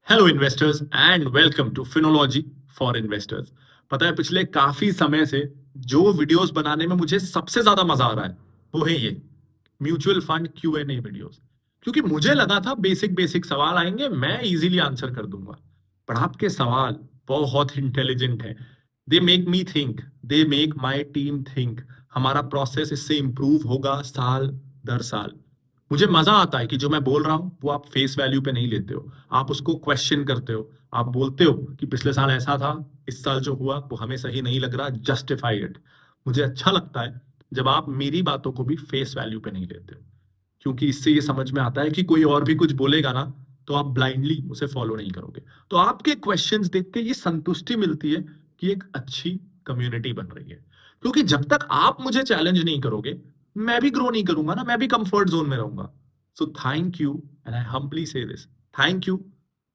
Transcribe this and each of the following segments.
Hello investors and welcome to Finology for investors. पता है पिछले काफी समय से जो वीडियोस बनाने में मुझे सबसे ज्यादा मजा आ रहा है वो है ये म्यूचुअल फंड Q&A वीडियोस। क्योंकि मुझे लगा था बेसिक बेसिक सवाल आएंगे, मैं इजीली आंसर कर दूंगा। पर आपके सवाल बहुत इंटेलिजेंट है। They make me think, they make my team think. हमारा प्रोसेस इससे इंप्रूव होगा साल दर साल। मुझे मजा आता है कि जो मैं बोल रहा हूं वो आप फेस वैल्यू पे नहीं लेते हो, आप उसको क्वेश्चन करते हो। आप बोलते हो कि पिछले साल ऐसा था, इस साल जो हुआ वो हमें सही नहीं लग रहा, जस्टिफाई इट। मुझे अच्छा लगता है जब आप मेरी बातों को भी फेस वैल्यू पे नहीं लेते हो, क्योंकि इससे ये समझ में आता है कि कोई और भी कुछ बोलेगा ना तो आप ब्लाइंडली उसे फॉलो नहीं करोगे। तो आपके क्वेश्चंस देख के ये संतुष्टि मिलती है कि एक अच्छी कम्युनिटी बन रही है। क्योंकि जब तक आप मुझे चैलेंज नहीं करोगे मैं भी ग्रो नहीं करूंगा ना, मैं भी कंफर्ट जोन में रहूंगा। So thank you and I humbly say this, thank you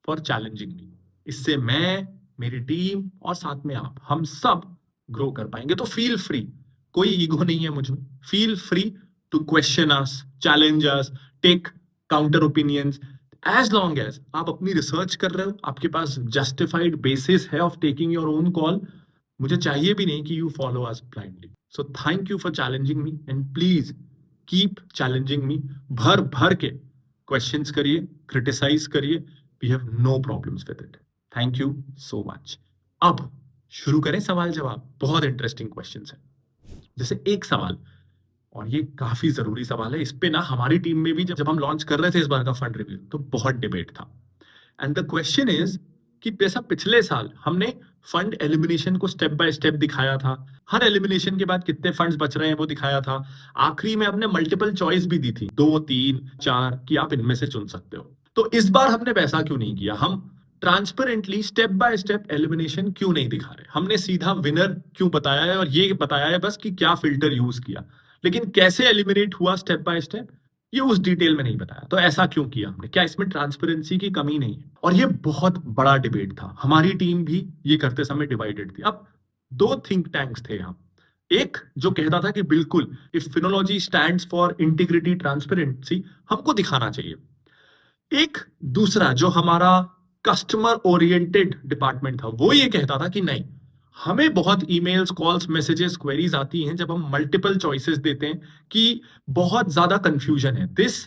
for challenging me. इससे मैं, मेरी टीम और साथ में आप, हम सब ग्रो कर पाएंगे। तो फील फ्री, कोई ईगो नहीं है मुझ में। Feel free to question us, challenge us, take counter opinions. As long as आप अपनी रिसर्च कर रहे हो, आपके पास जस्टिफाइड बेसिस है of taking your own call, मुझे चाहिए भी नहीं कि you follow us blindly. So thank you for challenging me and please keep challenging me. भर भर के क्वेश्चंस करिए, क्रिटिसाइज करिए, we have no problems with it. Thank you so much. अब शुरू करें सवाल जवाब। बहुत इंटरेस्टिंग क्वेश्चंस है। जैसे एक सवाल, और ये काफी जरूरी सवाल है, इस पे ना हमारी टीम में भी जब हम लॉन्च कर रहे थे इस बार का फंड रिव्यू तो बहुत डिबेट था। एंड द क्वेश्चन इज कि जैसा पिछले साल हमने फंड एलिमिनेशन को स्टेप बाय स्टेप दिखाया था, हर एलिमिनेशन के बाद कितने फंड्स बच रहे हैं वो दिखाया था, आखिरी में हमने मल्टीपल चॉइस भी दी थी, 2 3 4 कि आप इनमें से चुन सकते हो। तो इस बार हमने वैसा क्यों नहीं किया? हम transparently step by step elimination क्यों नहीं दिखा रहे? हमने सीधा विनर क्यों बताया है और ये बताया है बस कि क्या फिल्टर यूज किया, लेकिन कैसे एलिमिनेट हुआ स्टेप बाय स्टेप ये उस डिटेल में नहीं बताया। तो ऐसा क्यों किया हमने? क्या इसमें ट्रांसपेरेंसी की कमी नहीं है? और ये बहुत बड़ा डिबेट था, हमारी टीम भी ये करते समय डिवाइडेड थी। अब दो थिंक टैंक्स थे यहाँ। एक जो कहता था कि बिल्कुल if Finology stands for integrity transparency हमको दिखाना चाहिए। एक दूसरा जो हमारा कस्टमर ओरिएंटेड डिपार्टमेंट था वो ये कहता था कि नहीं, हमें बहुत ईमेल्स, कॉल्स, मैसेजेस, क्वेरीज आती हैं जब हम मल्टीपल चॉइसेस देते हैं कि बहुत ज्यादा कंफ्यूजन है। This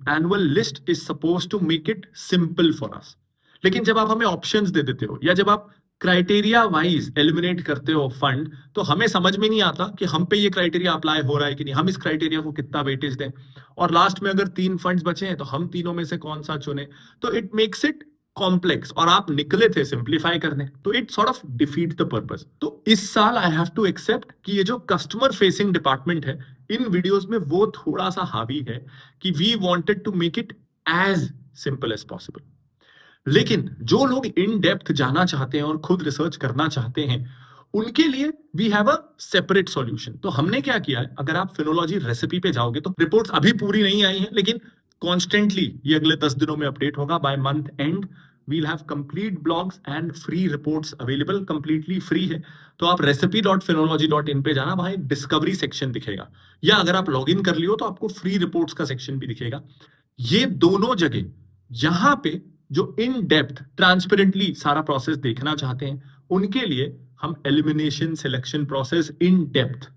annual list is suppose to make it simple for us. लेकिन जब आप हमें ऑप्शंस दे देते हो या जब आप क्राइटेरिया वाइज एलिमिनेट करते हो फंड, तो हमें समझ में नहीं आता कि हम पे ये क्राइटेरिया अप्लाई हो रहा है कि नहीं, हम इस क्राइटेरिया को कितना वेटेज दें, और लास्ट में अगर 3 फंड्स बचे हैं तो हम तीनों में से कौन सा चुने। तो इट मेक्स इट कॉम्प्लेक्स, और आप निकले थे सिंप्लीफाई करने, तो it sort of defeat the purpose. तो इस साल आई हैव टू एक्सेप्ट कि ये जो कस्टमर फेसिंग डिपार्टमेंट है इन वीडियोस में वो थोड़ा सा हावी है कि we wanted to make it as simple as possible. लेकिन जो लोग इन डेप्थ जाना चाहते हैं और खुद रिसर्च करना चाहते हैं उनके लिए we have a separate solution. तो हमने क्या किया है, अगर आप फिनोलॉजी रेसिपी पे जाओगे तो रिपोर्ट्स अभी पूरी नहीं आई हैं, लेकिन कॉन्स्टेंटली ये अगले 10 दिनों में अपडेट होगा। By month end we'll have complete blogs and free reports available, completely free है। तो आप recipe.phenology.in पे जाना, वहां एक डिस्कवरी सेक्शन दिखेगा, या अगर आप लॉग इन कर लियो तो आपको फ्री रिपोर्ट्स का सेक्शन भी दिखेगा। ये दोनों जगह, यहां पे जो इन डेप्थ ट्रांसपेरेंटली सारा प्रोसेस देखना चाहते हैं उनके लिए हम elimination selection process in depth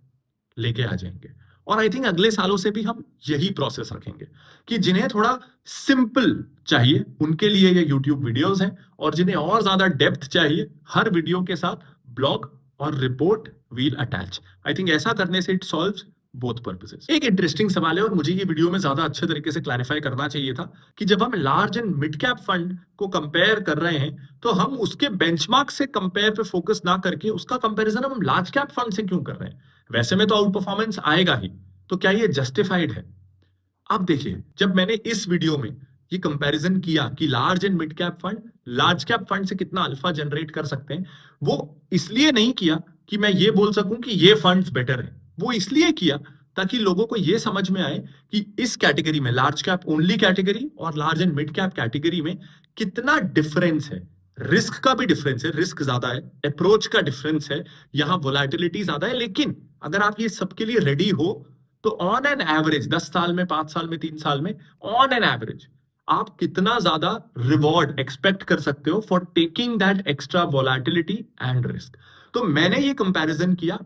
लेके आ जाएंगे। और आई थिंक अगले सालों से भी हम यही प्रोसेस रखेंगे कि जिन्हें थोड़ा सिंपल चाहिए उनके लिए ये यूट्यूब वीडियोस हैं, और जिन्हें और ज्यादा डेप्थ चाहिए हर वीडियो के साथ ब्लॉग और report we'll attach. I think ऐसा करने से इट सॉल्व्स बोथ पर्पसेस। एक इंटरेस्टिंग सवाल है और मुझे ये वीडियो में ज्यादा अच्छे तरीके से क्लैरिफाई करना चाहिए था कि जब हम large and mid cap fund को कंपेयर कर रहे हैं तो हम उसके बेंचमार्क से कंपेयर पे फोकस ना करके उसका कंपैरिजन हम लार्ज कैप फंड से क्यों कर रहे हैं? वैसे में तो आउट परफॉर्मेंस आएगा ही, तो क्या ये जस्टिफाइड है? अब देखिए, जब मैंने इस वीडियो में ये कंपैरिजन किया कि large and mid cap fund large cap fund से कितना अल्फा जनरेट कर सकते हैं, वो इसलिए नहीं किया कि मैं ये बोल सकूं कि ये फंड्स बेटर हैं। वो इसलिए किया ताकि लोगों को ये समझ में आए कि इस कैटेगरी में, लार्ज कैप ओनली कैटेगरी और large and mid cap category में कितना डिफरेंस है। रिस्क का भी डिफरेंस है, रिस्क ज्यादा है, अप्रोच का डिफरेंस है, यहां वोलेटिलिटी ज्यादा है। लेकिन अगर आप ये सबके लिए रेडी हो तो ऑन एन एवरेज 10 साल में, 5 साल में, 3 साल में, ऑन एन एवरेज आप कितना ज्यादा रिवॉर्ड एक्सपेक्ट कर सकते हो for taking that extra volatility and risk. तो मैंने ये कंपैरिजन किया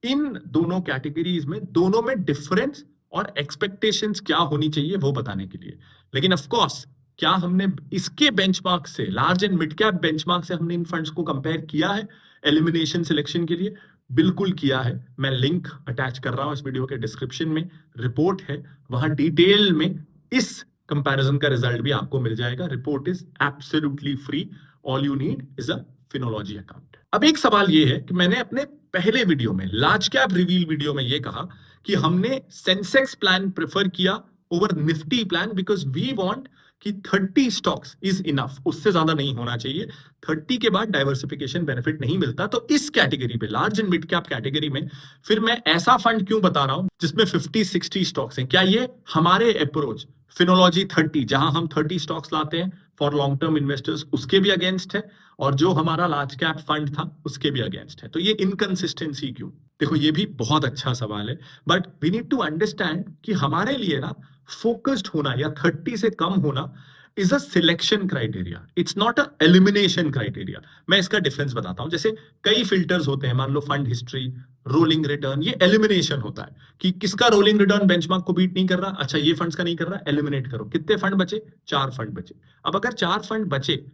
इन दोनों कैटेगरीज में, दोनों में डिफरेंस और एक्सपेक्टेशंस क्या होनी चाहिए वो बताने के लिए। लेकिन ऑफ कोर्स क्या हमने इसके बेंचमार्क से, large and mid cap benchmark से हमने इन फंड्स को कंपेयर किया है एलिमिनेशन सिलेक्शन के लिए? बिल्कुल किया है। मैं लिंक अटैच कर रहा हूं इस वीडियो के डिस्क्रिप्शन में, रिपोर्ट है, वहां डिटेल में इस कंपैरिजन का रिजल्ट भी आपको मिल जाएगा। Report is absolutely free, all you need is a Finology account. अब एक सवाल ये है कि मैंने अपने पहले वीडियो में, लार्ज कैप रिवील वीडियो में ये कहा कि हमने सेंसेक्स प्लान प्रेफर किया over Nifty plan because we want कि 30 स्टॉक्स इज इनफ, उससे ज्यादा नहीं होना चाहिए। 30 के बाद डाइवर्सिफिकेशन बेनिफिट नहीं मिलता। तो इस कैटेगरी पे, large and mid cap category में, फिर मैं ऐसा फंड क्यों बता रहा हूं जिसमें 50-60 स्टॉक्स हैं? क्या ये हमारे अप्रोच फिनोलॉजी 30, जहां हम 30 स्टॉक्स लाते हैं फॉर लॉन्ग टर्म इन्वेस्टर्स, उसके भी अगेंस्ट है, और जो हमारा लार्ज कैप फंड था उसके भी अगेंस्ट है? तो ये इनकंसिस्टेंसी क्यों? देखो, ये भी बहुत अच्छा सवाल है, but we need to understand कि हमारे लिए ना फोकस्ड होना या 30 से कम होना is a selection criteria, it's not a elimination criteria. मैं इसका डिफरेंस बताता हूं। जैसे कई फिल्टर्स होते हैं, मान लो फंड हिस्ट्री, रोलिंग रिटर्न, ये एलिमिनेशन होता है कि किसका रोलिंग रिटर्न बेंचमार्क को बीट नहीं कर रहा, अच्छा ये फंड्स का नहीं कर रहा, एलिमिनेट करो। कितने फंड बचे? 4 फंड बचे। अब अगर 4 फंड बचे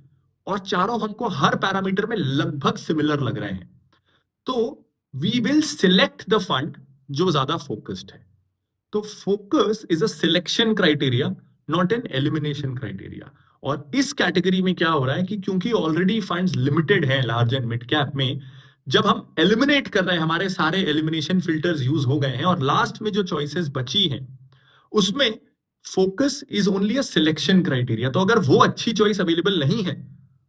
और चारों हमको हर पैरामीटर में लगभग सिमिलर लग रहे हैं, तो we will select the fund जो ज्यादा फोकस्ड है। तो focus is a selection criteria, not an elimination criteria. और इस कैटेगरी में क्या हो रहा है कि क्योंकि ऑलरेडी फंड्स लिमिटेड हैं लार्ज एंड मिड कैप में, जब हम एलिमिनेट कर रहे हैं, हमारे सारे एलिमिनेशन फिल्टर्स यूज हो गए हैं और लास्ट में जो चॉइसेस बची हैं उसमें focus is only a selection criteria. तो अगर वो अच्छी चॉइस अवेलेबल नहीं है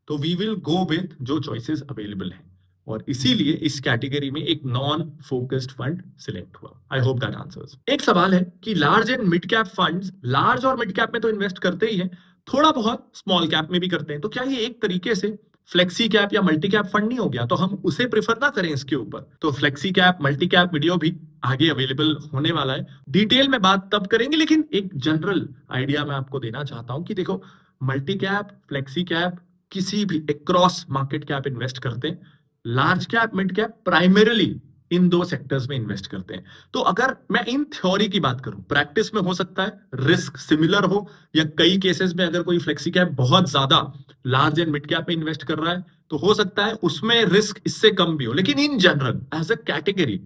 तो वी विल गो विद जो चॉइसेस अवेलेबल हैं, और इसीलिए इस कैटेगरी में एक नॉन फोकस्ड फंड सिलेक्ट हुआ। I hope that answers. एक सवाल है कि large and mid cap funds, large और मिड कैप में तो इन्वेस्ट करते ही हैं, थोड़ा बहुत स्मॉल कैप में भी करते हैं, तो क्या ये एक तरीके से फ्लेक्सी कैप या मल्टी कैप फंड नहीं हो गया? तो हम उसे प्रेफर ना करें इसके ऊपर? तो flexi cap, multi cap video भी आगे अवेलेबल होने वाला है, डिटेल में बात तब करेंगे। लेकिन एक जनरल आइडिया मैं आपको देना चाहता हूं कि देखो, मल्टी कैप, फ्लेक्सी कैप, किसी भी अक्रॉस मार्केट कैप इन्वेस्ट करते हैं। Large cap, mid cap primarily in 2 sectors में इन्वेस्ट करते हैं। तो अगर मैं इन थ्योरी की बात करूं, प्रैक्टिस में हो सकता है रिस्क सिमिलर हो, या कई केसेस में अगर कोई फ्लेक्सी कैप बहुत ज्यादा लार्ज एंड मिड कैप में इन्वेस्ट कर रहा है तो हो सकता है उसमें रिस्क इससे कम भी हो। लेकिन in general as a category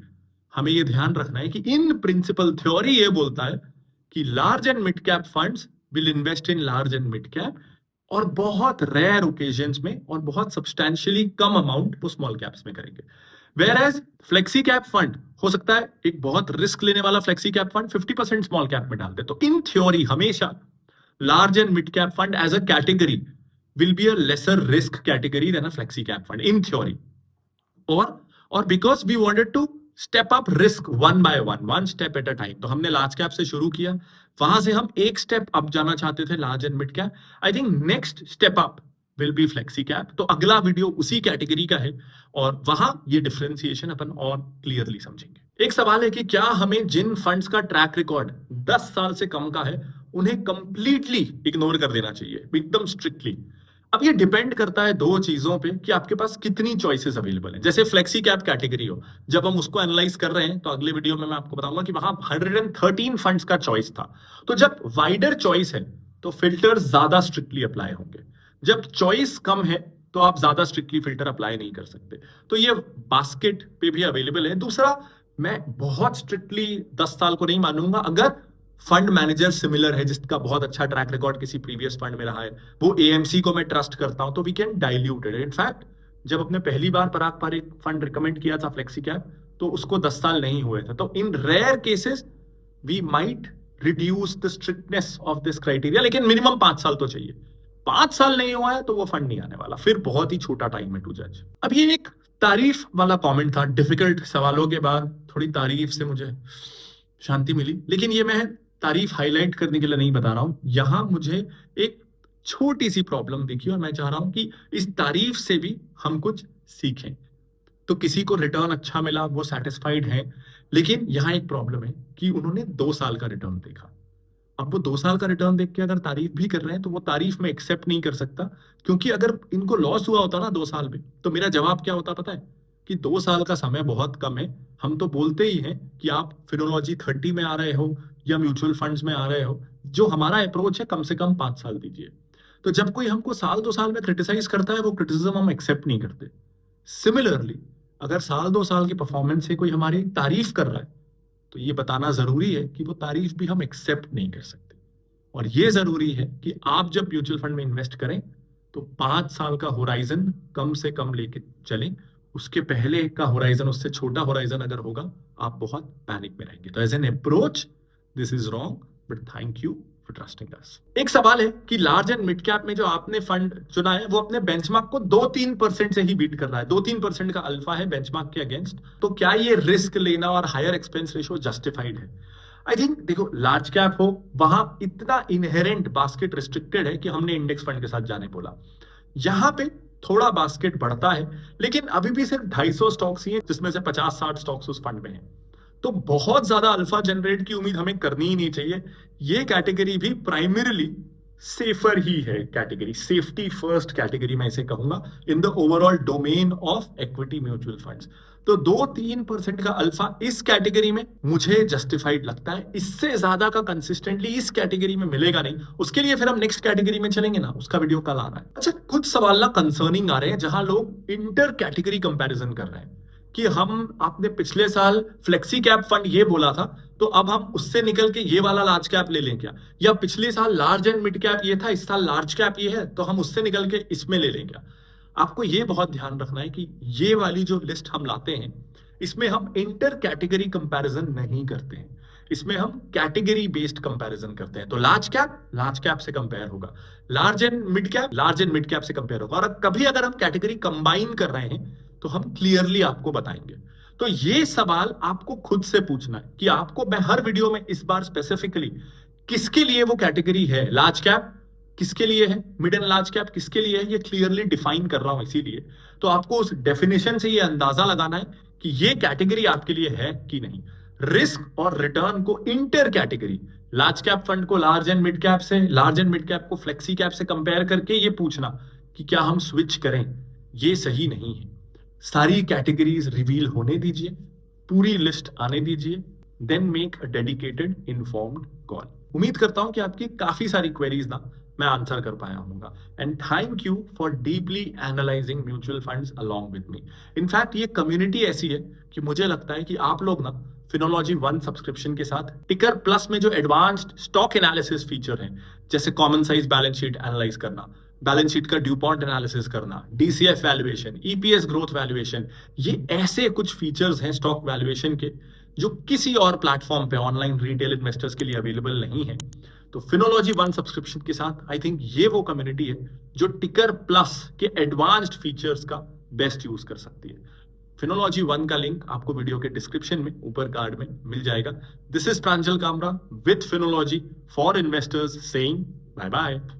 हमें यह ध्यान रखना है कि इन प्रिंसिपल थ्योरी ये बोलता है कि large and mid cap funds will invest in large and mid cap, और बहुत रेयर ओकेजन्स में और बहुत सब्सटैंशियली कम अमाउंट वो स्मॉल कैप्स में करेंगे। Where as flexi cap fund हो सकता है एक बहुत रिस्क लेने वाला flexi cap fund 50% small cap में डाल दे। तो इन थ्योरी हमेशा large and mid cap fund as a category will be a lesser risk category than a flexi cap fund in theory. और because we wanted to step up risk one by one step at a time, तो हमने large cap से शुरू किया, वहां से हम एक स्टेप अप जाना चाहते थे large and mid cap. I think next step up will be flexi cap. तो अगला वीडियो उसी कैटेगरी का है और वहां ये डिफरेंशिएशन अपन और क्लियरली समझेंगे। एक सवाल है कि क्या हमें जिन फंड्स का ट्रैक रिकॉर्ड 10 साल से कम का है उन्हें कंप्लीटली इग्नोर कर देना चाहिए, एकदम स्ट्रिक्टली? अब ये डिपेंड करता है 2 चीजों पे कि आपके पास कितनी चॉइसेस अवेलेबल हैं। जैसे फ्लेक्सी कैप कैटेगरी हो, जब हम उसको एनालाइज कर रहे हैं तो अगले वीडियो में मैं आपको बताऊंगा कि वहां 113 फंड्स का चॉइस था। तो जब वाइडर चॉइस है तो फिल्टर्स ज्यादा स्ट्रिक्टली अप्लाई होंगे, जब चॉइस कम है तो आप ज्यादा स्ट्रिक्टली फिल्टर अप्लाई नहीं कर सकते। तो ये बास्केट पे भी अवेलेबल है। दूसरा, मैं बहुत स्ट्रिक्टली 10 साल को नहीं मानूंगा। अगर फंड मैनेजर सिमिलर है, जिसका बहुत अच्छा ट्रैक रिकॉर्ड किसी प्रीवियस फंड में रहा है, वो एएमसी को मैं ट्रस्ट करता हूं, तो we can dilute it. In fact जब अपने पहली बार पराग पारेख फंड रिकमेंड किया था फ्लेक्सी कैप, तो उसको 10 साल नहीं हुए थे। तो in rare cases we might reduce the strictness of this criteria, लेकिन मिनिमम 5 साल तो चाहिए। 5 साल नहीं हुआ है तो वो फंड नहीं आने वाला, फिर बहुत ही छोटा टाइम है टू जज। अब ये एक तारीफ वाला कमेंट था, डिफिकल्ट सवालों के बाद थोड़ी तारीफ से मुझे शांति मिली, लेकिन ये मैं तारीफ हाईलाइट करने के लिए नहीं बता रहा हूं। यहां मुझे एक छोटी सी प्रॉब्लम दिखी और मैं चाह रहा हूं कि इस तारीफ से भी हम कुछ सीखें। तो किसी को रिटर्न अच्छा मिला, वो सेटिस्फाइड है, लेकिन यहां एक प्रॉब्लम है कि उन्होंने 2 साल का रिटर्न देखा। अब वो 2 साल का रिटर्न देख के अगर तारीफ भी कर रहे हैं तो वो तारीफ मैं एक्सेप्ट नहीं कर सकता, क्योंकि अगर इनको लॉस हुआ होता ना 2 साल में, तो मेरा जवाब क्या होता पता है? कि 2 साल का समय बहुत कम है। हम तो बोलते ही हैं कि आप फिनोलॉजी 30 में आ रहे हो या म्यूचुअल फंड्स में आ रहे हो, जो हमारा अप्रोच है कम से कम 5 साल दीजिए। तो जब कोई हमको साल 2 साल में क्रिटिसाइज करता है, वो क्रिटिसिज्म हम एक्सेप्ट नहीं करते। सिमिलरली, अगर साल 2 साल की परफॉर्मेंस से कोई हमारी तारीफ कर रहा है, तो ये बताना जरूरी है कि वो तारीफ भी हम एक्सेप्ट नहीं कर सकते। और ये जरूरी है कि आप जब म्यूचुअल फंड में इन्वेस्ट करें तो 5 साल का होराइजन कम से कम लेके चलें। उसके पहले का होराइजन, उससे छोटा होराइजन अगर होगा, आप बहुत पैनिक में रहेंगे। तो as an approach this is wrong, but thank you for trusting us. एक सवाल है कि लार्ज एंड मिड कैप में जो आपने फंड चुना है वो अपने बेंचमार्क को 2-3% से ही बीट कर रहा है, 2-3% का अल्फा है बेंचमार्क के अगेंस्ट। तो क्या ये रिस्क लेना और हायर एक्सपेंस रेशो जस्टिफाइड है? आई थिंक देखो, लार्ज कैप हो वहां इतना इनहेरेंट बास्केट रिस्ट्रिक्टेड है कि हमने इंडेक्स फंड के साथ जाने बोला। यहां पे थोड़ा बास्केट बढ़ता है, लेकिन अभी भी सिर्फ 250 स्टॉक्स ही हैं, जिसमें से 50-60 स्टॉक्स उस फंड में हैं। तो बहुत ज्यादा अल्फा जनरेट की उम्मीद हमें करनी ही नहीं चाहिए। ये कैटेगरी भी प्राइमरीली सेफर ही है कैटेगरी, सेफ्टी फर्स्ट कैटेगरी मैं इसे कहूंगा in the overall domain of equity mutual funds. तो 2-3% का अल्फा इस कैटेगरी में मुझे जस्टिफाइड लगता है। इससे ज्यादा का कंसिस्टेंटली इस कैटेगरी में मिलेगा नहीं। उसके लिए फिर हम नेक्स्ट कैटेगरी में चलेंगे ना, उसका वीडियो कल आ रहा है। अच्छा, कुछ सवाल ना कंसर्निंग आ रहे हैं जहां लोग इंटर कैटेगरी कंपैरिजन कर रहे हैं कि हम आपने पिछले साल फ्लेक्सी कैप फंड ये बोला था, तो अब हम उससे निकल के ये वाला लार्ज कैप ले लें क्या? या पिछले साल लार्ज एंड मिड कैप ये था, इस साल लार्ज कैप ये है, तो हम उससे निकल के इसमें ले लें क्या? आपको ये बहुत ध्यान रखना है कि ये वाली जो लिस्ट हम लाते हैं, इसमें हम इंटर कैटेगरी कंपैरिजन नहीं करते हैं, इसमें हम कैटेगरी बेस्ड कंपैरिजन करते हैं। तो लार्ज कैप से कंपेयर होगा, लार्ज एंड मिड कैप से कंपेयर होगा। और कभी अगर हम कैटेगरी कंबाइन कर रहे हैं तो हम क्लियरली आपको बताएंगे। तो ये सवाल आपको खुद से पूछना है कि आपको, मैं हर वीडियो में इस बार स्पेसिफिकली किसके लिए वो कैटेगरी है, लार्ज कैप किसके लिए है, मिड एंड लार्ज कैप किसके लिए है, ये क्लियरली डिफाइन कर रहा हूं। इसीलिए तो आपको उस डेफिनेशन से ये अंदाजा लगाना है कि ये कैटेगरी आपके लिए है कि नहीं। रिस्क और रिटर्न को inter category, large cap fund को लार्ज एंड मिड कैप से, लार्ज एंड मिड कैप को फ्लेक्सी कैप से कंपेयर करके ये पूछना कि क्या हम स्विच करें, ये सही नहीं है। सारी कैटेगरीज रिवील होने दीजिए, पूरी लिस्ट आने दीजिए, then make a dedicated informed call. उम्मीद करता हूं कि आपकी काफी सारी क्वेरीज ना मैं आंसर कर पाया हूंगा। And thank you for deeply analysing mutual funds along with me. In fact ये कम्युनिटी ऐसी है कि मुझे लगता है कि आप लोग ना फिनोलॉजी 1 सब्सक्रिप्शन के साथ टिकर प्लस में जो एडवांस्ड स्टॉक एनालिसिस फीचर हैं, जैसे common size balance sheet analyse करना, बैलेंस शीट का ड्यूपॉन्ट एनालिसिस करना, DCF valuation, EPS growth valuation, ये ऐसे कुछ फीचर्स हैं स्टॉक वैल्यूएशन के जो किसी और प्लेटफॉर्म पे ऑनलाइन रिटेल इन्वेस्टर्स के लिए अवेलेबल नहीं है। तो फिनोलॉजी 1 सब्सक्रिप्शन के साथ आई थिंक ये वो कम्युनिटी है जो टिकर प्लस के एडवांस्ड फीचर्स का बेस्ट यूज कर सकती है। फिनोलॉजी 1 का लिंक आपको वीडियो के डिस्क्रिप्शन में ऊपर कार्ड में मिल जाएगा। This is Pranjal Kamra with Finology for investors saying bye bye.